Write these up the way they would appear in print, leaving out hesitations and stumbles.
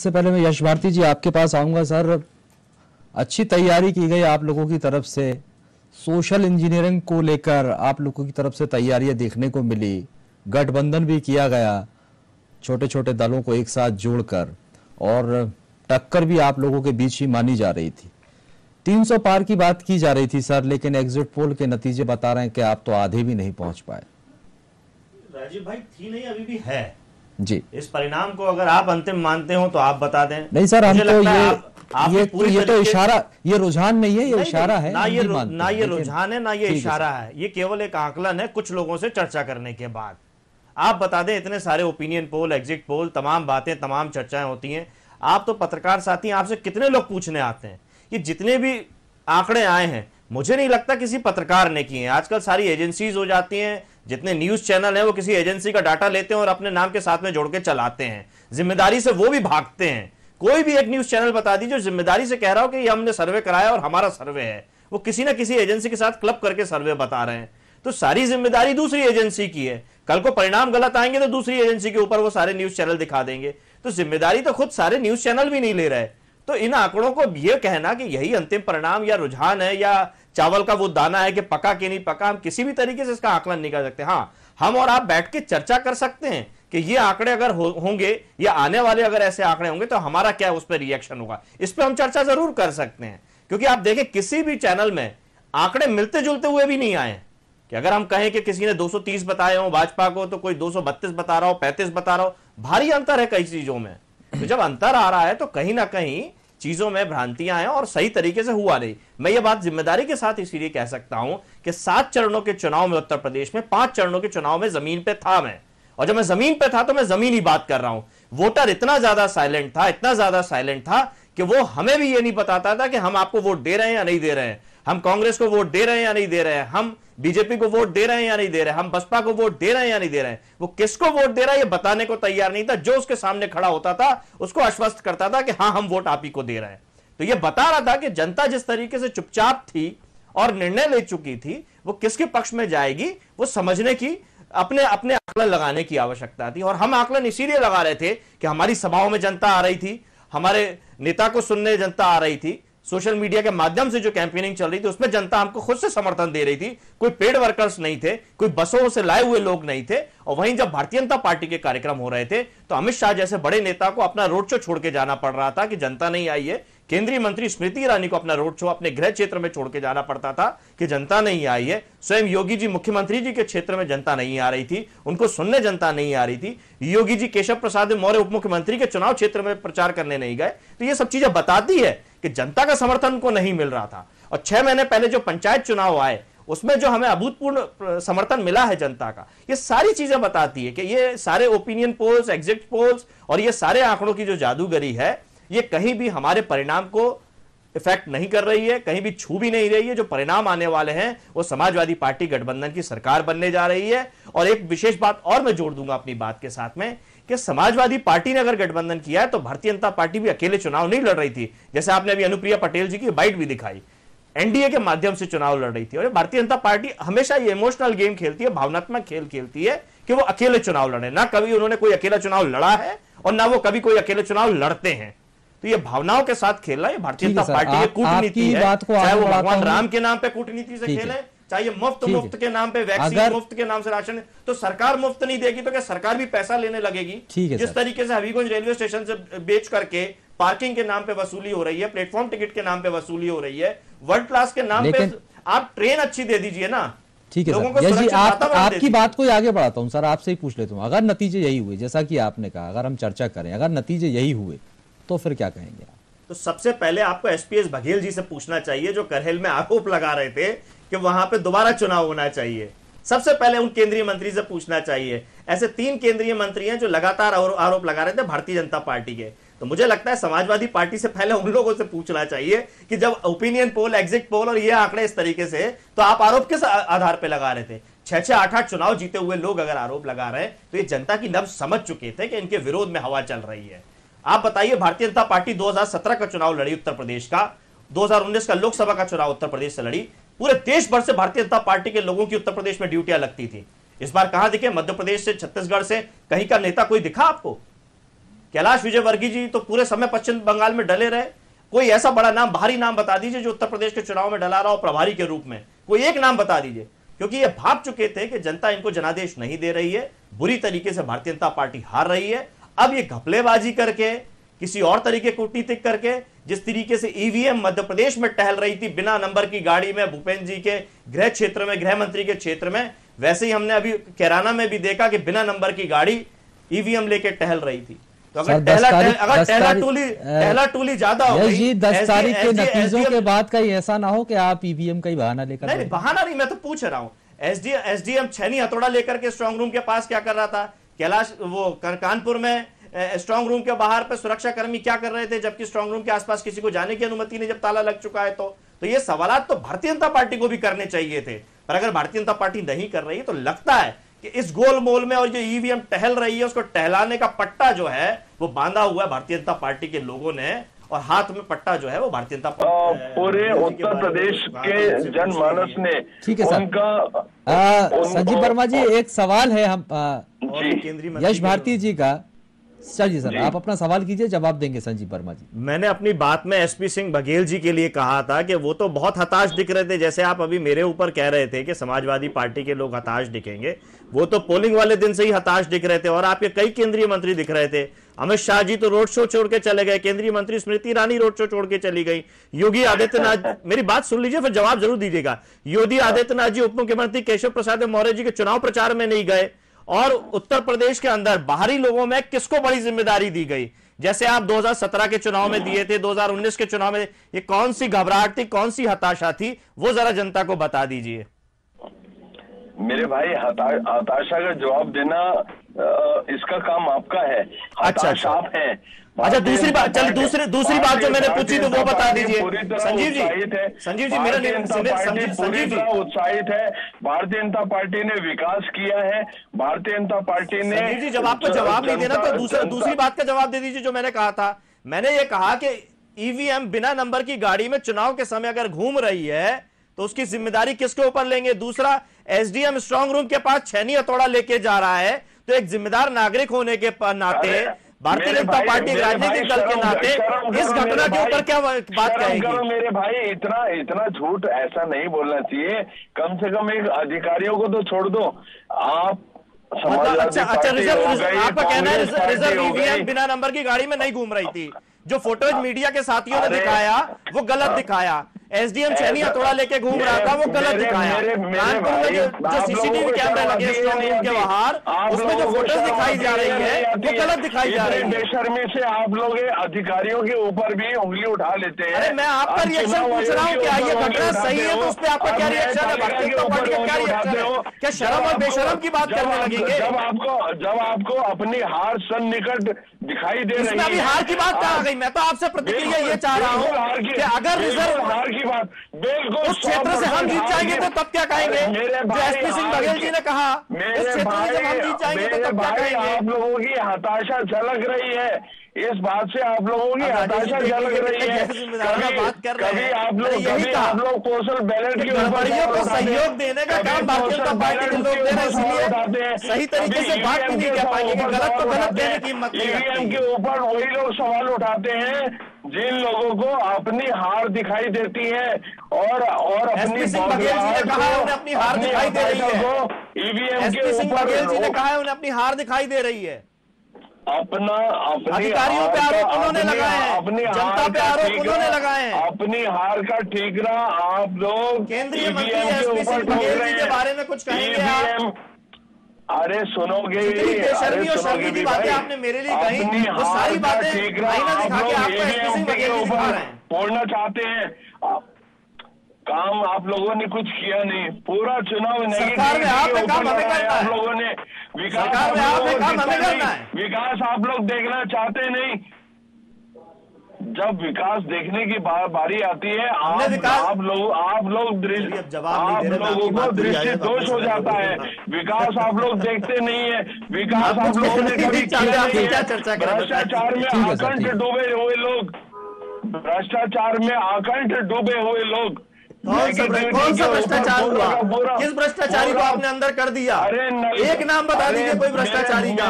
सबसे पहले मैं यश भारती जी आपके पास आऊंगा। सर, अच्छी तैयारी की गई आप लोगों की तरफ से, सोशल इंजीनियरिंग को लेकर आप लोगों की तरफ से तैयारियां देखने को मिली, गठबंधन भी किया गया छोटे छोटे दलों को एक साथ जोड़कर, और टक्कर भी आप लोगों के बीच ही मानी जा रही थी। 300 पार की बात की जा रही थी सर, लेकिन एग्जिट पोल के नतीजे बता रहे हैं कि आप तो आधे भी नहीं पहुंच पाए। राजीव भाई, थी नहीं, अभी भी है जी। इस परिणाम को अगर आप अंतिम मानते हो तो आप बता दें। नहीं सर, हम तो ये तो इशारा, ये रुझान नहीं है, ये इशारा है। ना ये रुझान है, ना ये इशारा है, ये केवल एक आकलन है कुछ लोगों से चर्चा करने के बाद। आप बता दें, इतने सारे ओपिनियन पोल, एग्जिट पोल, तमाम बातें, तमाम चर्चाएं होती हैं। आप तो पत्रकार साथी, आपसे कितने लोग पूछने आते हैं। ये जितने भी आंकड़े आए हैं, मुझे नहीं लगता किसी पत्रकार ने किए हैं। आजकल सारी एजेंसीज हो जाती हैं, जितने न्यूज चैनल हैं वो किसी एजेंसी का डाटा लेते हैं और अपने नाम के साथ में जोड़ के चलाते हैं। जिम्मेदारी से वो भी भागते हैं। कोई भी एक न्यूज चैनल बता दीजिए जो जिम्मेदारी से कह रहा हो कि ये हमने सर्वे कराया और हमारा सर्वे है, वो किसी ना किसी एजेंसी के साथ क्लब करके सर्वे बता रहे हैं। तो सारी जिम्मेदारी दूसरी एजेंसी की है। कल को परिणाम गलत आएंगे तो दूसरी एजेंसी के ऊपर वो सारे न्यूज चैनल दिखा देंगे। तो जिम्मेदारी तो खुद सारे न्यूज चैनल भी नहीं ले रहे। तो इन आंकड़ों को यह कहना कि यही अंतिम परिणाम या रुझान है या चावल का वो दाना है कि पका कि नहीं पका, हम किसी भी तरीके से इसका आकलन नहीं कर सकते। हाँ, हम और आप बैठ के चर्चा कर सकते हैं कि ये आंकड़े अगर होंगे या आने वाले अगर ऐसे आंकड़े होंगे तो हमारा क्या उस पर रिएक्शन होगा, इस पर हम चर्चा जरूर कर सकते हैं। क्योंकि आप देखें, किसी भी चैनल में आंकड़े मिलते जुलते हुए भी नहीं आए कि अगर हम कहें कि किसी ने 230 बताए हो भाजपा को तो कोई 232 बता रहा हो, 35 बता रहा हो। भारी अंतर है कई चीजों में। तो जब अंतर आ रहा है तो कहीं ना कहीं चीजों में भ्रांतियां हैं और सही तरीके से हुआ नहीं। मैं ये बात जिम्मेदारी के साथ इसीलिए कह सकता हूं कि 7 चरणों के चुनाव में उत्तर प्रदेश में 5 चरणों के चुनाव में जमीन पे था मैं, और जब मैं जमीन पे था तो मैं जमीन ही बात कर रहा हूं। वोटर इतना ज्यादा साइलेंट था, इतना ज्यादा साइलेंट था कि वो हमें भी ये नहीं बताता था कि हम आपको वोट दे रहे हैं या नहीं दे रहे हैं, हम कांग्रेस को वोट दे रहे हैं या नहीं दे रहे हैं, हम बीजेपी को वोट दे रहे हैं या नहीं दे रहे हैं, हम बसपा को वोट दे रहे हैं या नहीं दे रहे हैं। वो किसको वोट दे रहा है ये बताने को तैयार नहीं था। जो उसके सामने खड़ा होता था उसको आश्वस्त करता था कि हाँ, हम वोट आप ही को दे रहे हैं। तो ये बता रहा था कि जनता जिस तरीके से चुपचाप थी और निर्णय ले चुकी थी, वो किसके पक्ष में जाएगी वो समझने की, अपने अपने आकलन लगाने की आवश्यकता थी। और हम आकलन इसीलिए लगा रहे थे कि हमारी सभाओं में जनता आ रही थी, हमारे नेता को सुनने जनता आ रही थी, सोशल मीडिया के माध्यम से जो कैंपेनिंग चल रही थी उसमें जनता हमको खुद से समर्थन दे रही थी। कोई पेड वर्कर्स नहीं थे, कोई बसों से लाए हुए लोग नहीं थे। और वहीं जब भारतीय जनता पार्टी के कार्यक्रम हो रहे थे तो अमित शाह जैसे बड़े नेता को अपना रोड शो छोड़ के जाना पड़ रहा था कि जनता नहीं आई है। केंद्रीय मंत्री स्मृति ईरानी को अपना रोड शो अपने गृह क्षेत्र में छोड़ के जाना पड़ता था कि जनता नहीं आई है। स्वयं योगी जी मुख्यमंत्री जी के क्षेत्र में जनता नहीं आ रही थी, उनको सुनने जनता नहीं आ रही थी। योगी जी केशव प्रसाद मौर्य उप मुख्यमंत्री के चुनाव क्षेत्र में प्रचार करने नहीं गए। तो ये सब चीजें बताती है कि जनता का समर्थन उनको नहीं मिल रहा था। और 6 महीने पहले जो पंचायत चुनाव आए उसमें जो हमें अभूतपूर्व समर्थन मिला है जनता का, ये सारी चीजें बताती है कि ये सारे ओपिनियन पोल्स, एग्जिट पोल्स और ये सारे आंकड़ों की जो जादूगरी है ये कहीं भी हमारे परिणाम को इफेक्ट नहीं कर रही है, कहीं भी छू भी नहीं रही है। जो परिणाम आने वाले हैं वो समाजवादी पार्टी गठबंधन की सरकार बनने जा रही है। और एक विशेष बात और मैं जोड़ दूंगा अपनी बात के साथ में कि समाजवादी पार्टी ने अगर गठबंधन किया है तो भारतीय जनता पार्टी भी अकेले चुनाव नहीं लड़ रही थी। जैसे आपने अभी अनुप्रिया पटेल जी की बाइट भी दिखाई, एनडीए के माध्यम से चुनाव लड़ रही थी। और भारतीय जनता पार्टी हमेशा ये इमोशनल गेम खेलती है, भावनात्मक खेल खेलती है कि वो अकेले चुनाव लड़े। ना कभी उन्होंने कोई अकेला चुनाव लड़ा है और ना वो कभी कोई अकेले चुनाव लड़ते हैं। तो ये भावनाओं के साथ खेलना ये भारतीय जनता पार्टी की कूटनीति है। चाहे वो भगवान राम के नाम पे कूटनीति से खेले, चाहे मुफ्त के नाम पे वैक्सीन, मुफ्त के नाम से राशन। तो सरकार मुफ्त नहीं देगी तो क्या सरकार भी पैसा लेने लगेगी? जिस तरीके से हबीबगंज रेलवे स्टेशन से बेच करके पार्किंग के नाम पे वसूली हो रही है, प्लेटफॉर्म टिकट के नाम पे वसूली हो रही है, वर्ल्ड क्लास के नाम पे आप ट्रेन अच्छी दे दीजिए ना। ठीक है सर, यही आपकी बात को आगे बढ़ाता हूं सर, आपसे ही पूछ लेता हूं, अगर नतीजे यही हुए जैसा कि आपने कहा, अगर हम चर्चा करें, अगर नतीजे यही हुए तो फिर क्या कहेंगे आप? तो सबसे पहले आपको एसपीएस बघेल जी से पूछना चाहिए जो करहेल में आरोप लगा रहे थे कि वहां पे दोबारा चुनाव होना चाहिए। सबसे पहले उन केंद्रीय मंत्री से पूछना चाहिए। ऐसे 3 केंद्रीय मंत्री हैं जो लगातार आरोप लगा रहे थे भारतीय जनता पार्टी के। तो मुझे लगता है समाजवादी पार्टी से पहले उन लोगों से पूछना चाहिए कि जब ओपिनियन पोल, एग्जिट पोल और ये आंकड़े इस तरीके से, तो आप आरोप किस आधार पर लगा रहे थे? 6-6, 8-8 चुनाव जीते हुए लोग अगर आरोप लगा रहे हैं तो ये जनता की नब्ज समझ चुके थे कि इनके विरोध में हवा चल रही है। आप बताइए, भारतीय जनता पार्टी 2017 का चुनाव लड़ी उत्तर प्रदेश का, 2019 का लोकसभा का चुनाव उत्तर प्रदेश से लड़ी। पूरे देश भर से भारतीय जनता पार्टी के लोगों की उत्तर प्रदेश में ड्यूटियां लगती थी। इस बार कहां दिखे? मध्य प्रदेश से, छत्तीसगढ़ से कहीं का नेता कोई दिखा आपको? कैलाश विजयवर्गीय जी तो पूरे समय पश्चिम बंगाल में डले रहे। कोई ऐसा बड़ा नाम, भारी नाम बता दीजिए जो उत्तर प्रदेश के चुनाव में डला रहा हो प्रभारी के रूप में, कोई एक नाम बता दीजिए। क्योंकि ये भाप चुके थे कि जनता इनको जनादेश नहीं दे रही है, बुरी तरीके से भारतीय जनता पार्टी हार रही है। अब ये घपलेबाजी करके, किसी और तरीके कूटनीतिक करके, जिस तरीके से ईवीएम मध्य प्रदेश में टहल रही थी बिना नंबर की गाड़ी में भूपेंद्र जी के गृह क्षेत्र में, गृह मंत्री के क्षेत्र में, वैसे ही हमने अभी कैराना में भी देखा कि बिना नंबर की गाड़ी ईवीएम लेके टहल रही थी। तो अगर टहला टूली ज्यादा हो गई, 10 तारीख के नतीजों के बाद कहीं ऐसा ना हो कि आप ईवीएम का ही बहाना लेकर। नहीं, बहाना नहीं, मैं तो पूछ रहा हूं। एसडीएम छेनी हथौड़ा लेकर के स्ट्रांग रूम के पास क्या कर रहा था? कैलाश वो कानपुर में स्ट्रांग रूम के बाहर पे सुरक्षा कर्मी क्या कर रहे थे, जबकि स्ट्रांग रूम के आसपास किसी को जाने की अनुमति नहीं, जब ताला लग चुका है। तो ये सवालात तो भारतीय जनता पार्टी को भी करने चाहिए थे, पर अगर भारतीय जनता पार्टी नहीं कर रही तो लगता है कि इस गोलमोल में और जो ईवीएम टहल रही है उसको टहलाने का पट्टा जो है वो बांधा हुआ है भारतीय जनता पार्टी के लोगों ने, और हाथ में पट्टा जो है वो भारतीय जनता पार्टी पूरे उत्तर प्रदेश के जनमानस ने। ठीक है सर। संजीव वर्मा जी, एक सवाल है हम यश भारती जी का। चलिए सर, आप अपना सवाल कीजिए, जवाब देंगे संजीव वर्मा जी। मैंने अपनी बात में एसपी सिंह बघेल जी के लिए कहा था कि वो तो बहुत हताश दिख रहे थे, जैसे आप अभी मेरे ऊपर कह रहे थे कि समाजवादी पार्टी के लोग हताश दिखेंगे। वो तो पोलिंग वाले दिन से ही हताश दिख रहे थे, और आपके कई केंद्रीय मंत्री दिख रहे थे। अमित शाह जी तो रोड शो छोड़ के चले गए, केंद्रीय मंत्री स्मृति ईरानी रोड शो छोड़ के चली गई, योगी आदित्यनाथ, मेरी बात सुन लीजिए फिर जवाब जरूर दीजिएगा। योगी आदित्यनाथ जी उप मुख्यमंत्री केशव प्रसाद मौर्य जी के चुनाव प्रचार में नहीं गए, और उत्तर प्रदेश के अंदर बाहरी लोगों में किसको बड़ी जिम्मेदारी दी गई? जैसे आप 2017 के चुनाव में दिए थे, 2019 के चुनाव में, ये कौन सी घबराहट थी, कौन सी हताशा थी, वो जरा जनता को बता दीजिए। मेरे भाई, हताशा का जवाब देना इसका काम आपका है। हताश आप हैं। अच्छा, दूसरी बात, चलिए दूसरी बात जो मैंने पूछी तो वो बता दीजिए। संजीव जी मेरा संजीव जी उत्साहित है। भारतीय जनता पार्टी ने विकास किया है। भारतीय जनता पार्टी ने, संजीव जी जब आपको जवाब नहीं देना तो दूसरी बात का जवाब दे दीजिए जो मैंने कहा था। मैंने ये कहा कि ईवीएम बिना नंबर की गाड़ी में चुनाव के समय अगर घूम रही है तो उसकी जिम्मेदारी किसके ऊपर लेंगे? दूसरा, एसडीएम स्ट्रांग रूम के पास छेनी हथौड़ा लेके जा रहा है, तो एक जिम्मेदार नागरिक होने के नाते, भारतीय जनता पार्टी राजनीतिक दल के नाते इस घटना के ऊपर क्या बात कहेंगे? मेरे भाई, इतना झूठ ऐसा नहीं बोलना चाहिए। कम से कम एक अधिकारियों को तो छोड़ दो आप। अच्छा, रिजर्व आपका कहना है रिजर्व ईवीएम बिना नंबर की गाड़ी में नहीं घूम रही थी? जो फोटोज मीडिया के साथियों ने दिखाया वो गलत दिखाया। एसडीएम छेनी हथौड़ा लेके घूम रहा था, वो गलत दिखाया। कानपुर में जो सीसीटीवी कैमरे लगे स्ट्रांग रूम के बाहर, उसमें जो फोटोज दिखाई जा रही है वो गलत दिखाई जा रही है। बेशर्मी से आप लोग अधिकारियों के ऊपर भी उंगली उठा लेते हैं। अरे मैं आपका रिएक्शन पूछ रहा हूँ, क्या ये घटना सही है तो उस पर आपका क्या रिएक्शन है? भारतीय जनता पार्टी का क्या रिएक्शन है? क्या शर्म और बेशर्म की बात करने लगेंगे? जब आपको अपनी हार सन्निकट दिखाई दे रही है, अभी हार की बात कहाँ आ गई? मैं तो आपसे प्रतिक्रिया ये चाह रहा हूँ कि अगर रिजर्व हार की बात बिल्कुल उस क्षेत्र से हम जीत जाएंगे तो तब क्या कहेंगे? जो एसपी सिंह बघेल जी ने कहा, इस क्षेत्र में जब हम जीत जाएंगे तो तब क्या कहेंगे? आप लोगों की हताशा झलक रही है, इस बात से आप लोगों की हताशा झलक रही है। कभी आप लोग पोस्टल बैलेट के ऊपर को सहयोग देने का काम भारतीय जनता पार्टी के लोग दे रहे हैं, सही तरीके से बात भी नहीं कर पाएंगे कि गलत तो गलत देने की हिम्मत नहीं है। ईवीएम के ऊपर वही लोग सवाल उठाते हैं जिन लोगों को अपनी हार दिखाई देती है, और अपनी बघेल जी ने कहा है उन्हें अपनी हार दिखाई दे रही है। ईवीएम एसपी सिंह बघेल जी ने कहा है उन्हें अपनी हार दिखाई दे रही है। अपनी अधिकारियों पे आरोप उन्होंने लगाए हैं, जनता पे आरोप उन्होंने लगाए हैं। अपनी हार का ठीकरा आप लोग केंद्रीय मंत्री एसपी सिंह बघेल जी के बारे में कुछ कहेंगे आप? अरे सुनोगे, बेशर्मी और शर्मी की बातें आपने मेरे लिए कही, वो सारी बातें आईना दिखा के आपको एसपी सिंह बघेल जी दिखा रहे हैं। तोड़ना चाहते हैं। काम आप लोगों ने कुछ किया नहीं, पूरा चुनाव सरकार में आपने काम हमें करना है। आप लोगों ने विकास आप लोग देखना चाहते नहीं। जब विकास देखने की बारी आती है, आप लोग दृष्टि दोष हो जाता है। विकास आप लोग देखते नहीं है। विकास आप लोगों ने कभी किया नहीं। भ्रष्टाचार में आकंठ डूबे हुए लोग, भ्रष्टाचार में आकंठ डूबे हुए लोग। कौन सा भ्रष्टाचार हुआ? किस भ्रष्टाचारी को आपने अंदर कर दिया? एक नाम बता दीजिए कोई भ्रष्टाचारी का।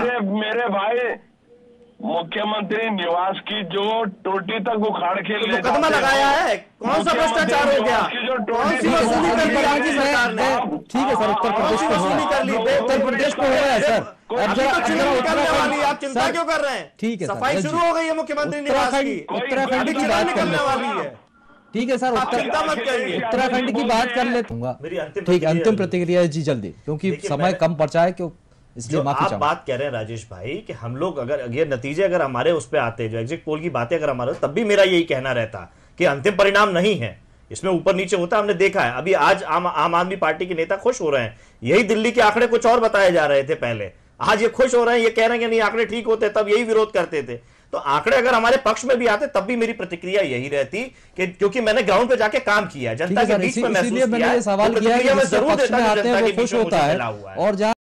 मुख्यमंत्री निवास की जो टोटी तक उखाड़ के ले मुकदमा लगाया है, कौन सा भ्रष्टाचार हो गया, कौन सी वसूली कर ली राज्य सरकार ने? ठीक है सर, उत्तर प्रदेश में वसूली कर ली, उत्तर प्रदेश में हो रहा है सर। अभी तो चुनाव निकलने वाली है, आप चिंता क्यों कर रहे हैं? ठीक है सर, सफाई शुरू हो गई है मुख्यमंत्री निवास की, उत्तराखंड की बात निकलने वाली है। ठीक है सर, चिंता मत करिए, उत्तराखंड की बात कर लेता। ठीक, अंतिम प्रतिक्रिया जी जल्दी, क्योंकि समय कम पड़ा है, क्यों इसलिए माफी आप बात कह रहे हैं राजेश भाई कि हम लोग अगर ये नतीजे अगर हमारे उस पे आते, जो एग्जिट पोल की बातें अगर हमारे, तब भी मेरा यही कहना रहता कि अंतिम परिणाम नहीं है, इसमें ऊपर नीचे होता हमने देखा है। अभी आज आम आदमी पार्टी के नेता खुश हो रहे हैं, यही दिल्ली के आंकड़े कुछ और बताए जा रहे थे पहले, आज ये खुश हो रहे हैं, ये कह रहे हैं कि नहीं आंकड़े ठीक होते, तब यही विरोध करते थे। तो आंकड़े अगर हमारे पक्ष में भी आते तब भी मेरी प्रतिक्रिया यही रहती कि क्योंकि मैंने ग्राउंड पे जाके काम किया, जनता के बीच में महसूस किया, सवाल किया है, जरूर पक्ष में आते हैं वो खुश होता है, और जहां